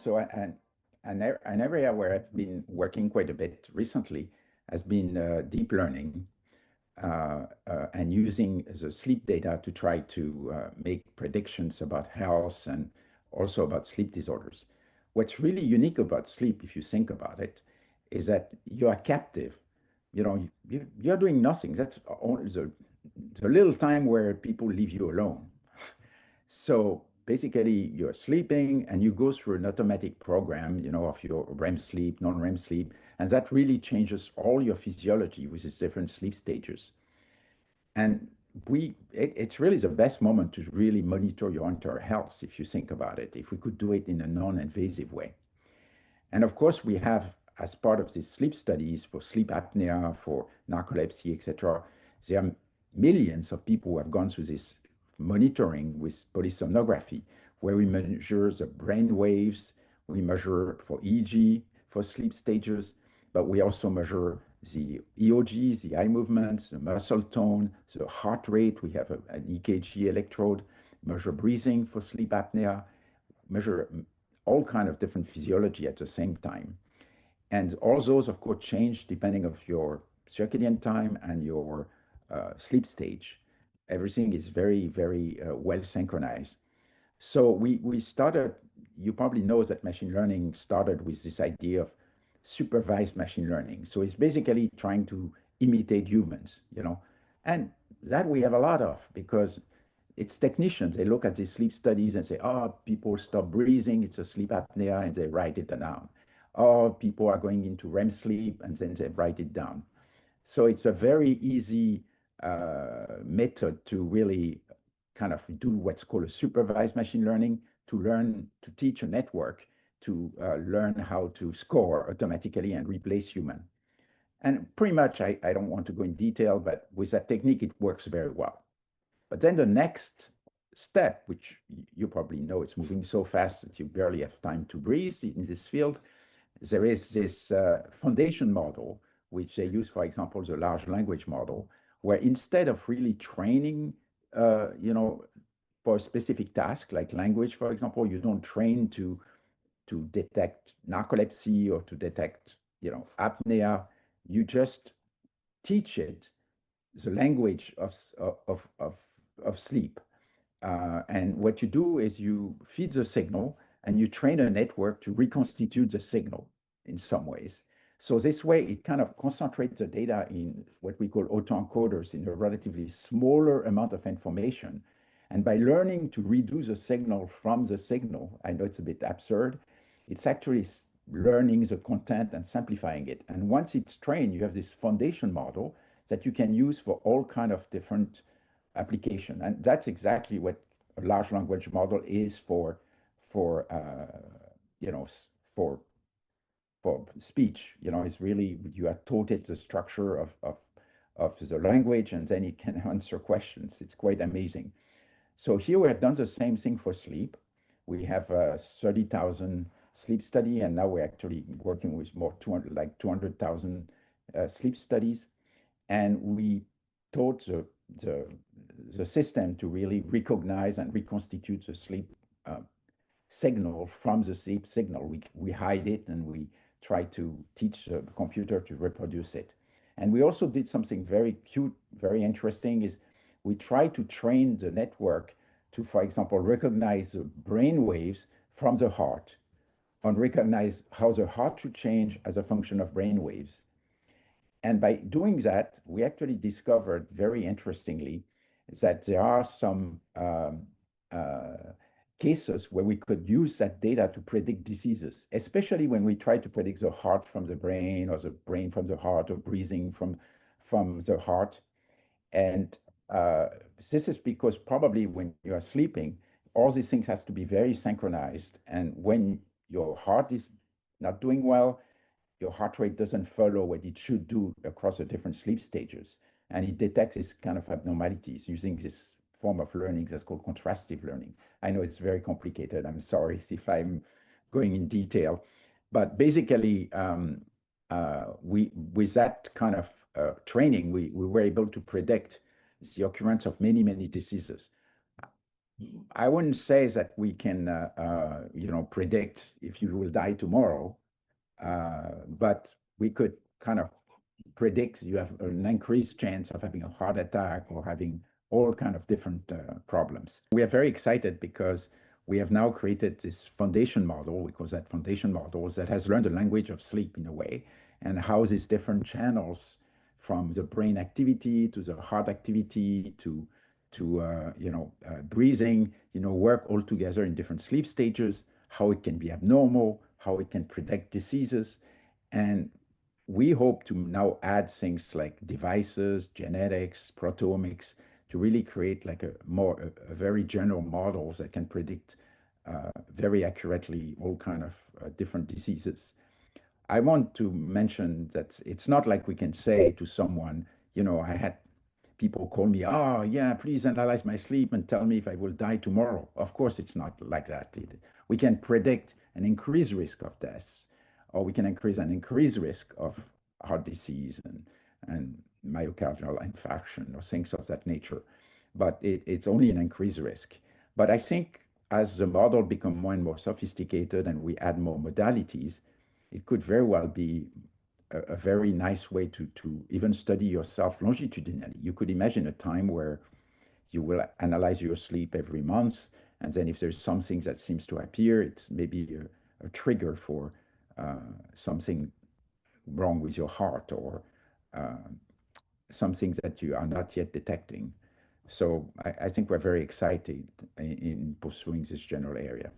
So an area where I've been working quite a bit recently has been deep learning and using the sleep data to try to make predictions about health and also about sleep disorders. What's really unique about sleep, if you think about it, is that you are captive. You're doing nothing. That's only the little time where people leave you alone. So basically, you're sleeping and you go through an automatic program, of your REM sleep, non-REM sleep, and that really changes all your physiology with its different sleep stages. And it's really the best moment to really monitor your entire health, if you think about it, if we could do it in a non-invasive way. And of course, we have, as part of these sleep studies for sleep apnea, for narcolepsy, etc., there are millions of people who have gone through this monitoring with polysomnography, where we measure the brain waves, we measure for EEG, for sleep stages, but we also measure the EOGs, the eye movements, the muscle tone, the heart rate. We have an EKG electrode, measure breathing for sleep apnea, measure all kind of different physiology at the same time. And all those, of course, change depending of your circadian time and your sleep stage. Everything is very, very well synchronized. So we started, you probably know that machine learning started with this idea of supervised machine learning. So it's basically trying to imitate humans. And that we have a lot of because it's technicians. They look at these sleep studies and say, oh, people stop breathing, it's a sleep apnea, and they write it down. Oh, people are going into REM sleep, and then they write it down. So it's a very easy method to really kind of do what's called a supervised machine learning, to learn to teach a network to learn how to score automatically and replace human. And pretty much, I don't want to go in detail, but with that technique, it works very well. But then the next step, which you probably know, it's moving so fast that you barely have time to breathe in this field. There is this foundation model, which they use, for example, the large language model, where instead of really training, for a specific task, like language, for example, you don't train to detect narcolepsy or to detect, apnea. You just teach it the language of sleep. And what you do is you feed the signal and you train a network to reconstitute the signal in some ways. So this way, it kind of concentrates the data in what we call autoencoders in a relatively smaller amount of information. And by learning to redo the signal from the signal, I know it's a bit absurd, it's actually learning the content and simplifying it. And once it's trained, you have this foundation model that you can use for all kind of different application. And that's exactly what a large language model is for you know, for speech. It's really, you are taught it the structure of the language, and then it can answer questions. It's quite amazing. So here we have done the same thing for sleep. We have a 30,000 sleep study, and now we're actually working with more 200,000 sleep studies. And we taught the system to really recognize and reconstitute the sleep signal from the sleep signal. We hide it and we try to teach the computer to reproduce it. And we also did something very cute, very interesting, is we try to train the network to, for example, recognize the brain waves from the heart and recognize how the heart should change as a function of brain waves. And by doing that, we actually discovered, very interestingly, that there are some cases where we could use that data to predict diseases, especially when we try to predict the heart from the brain or the brain from the heart or breathing from the heart. And this is because probably when you are sleeping, all these things has to be very synchronized. And when your heart is not doing well, your heart rate doesn't follow what it should do across the different sleep stages. And it detects this kind of abnormalities using this form of learning that's called contrastive learning. I know it's very complicated. I'm sorry if I'm going in detail. But basically, with that kind of training, we were able to predict the occurrence of many, many diseases. I wouldn't say that we can, predict if you will die tomorrow, but we could kind of predict you have an increased chance of having a heart attack or having all kind of different problems. We are very excited because we have now created this foundation model, we call that foundation models, that has learned the language of sleep in a way and houses different channels from the brain activity to the heart activity to breathing, work all together in different sleep stages, how it can be abnormal, how it can predict diseases. And we hope to now add things like devices, genetics, proteomics to really create like a very general models that can predict very accurately all kind of different diseases. I want to mention that it's not like we can say to someone, I had people call me, oh, yeah, please analyze my sleep and tell me if I will die tomorrow. Of course, it's not like that. We can predict an increased risk of death, or we can increase an increased risk of heart disease and myocardial infarction or things of that nature. But it's only an increased risk. But I think as the model become more and more sophisticated and we add more modalities, it could very well be a very nice way to even study yourself longitudinally. You could imagine a time where you will analyze your sleep every month, and then if there's something that seems to appear, it's maybe a trigger for uh, something wrong with your heart or uh, something that you are not yet detecting. So I think we're very excited in pursuing this general area.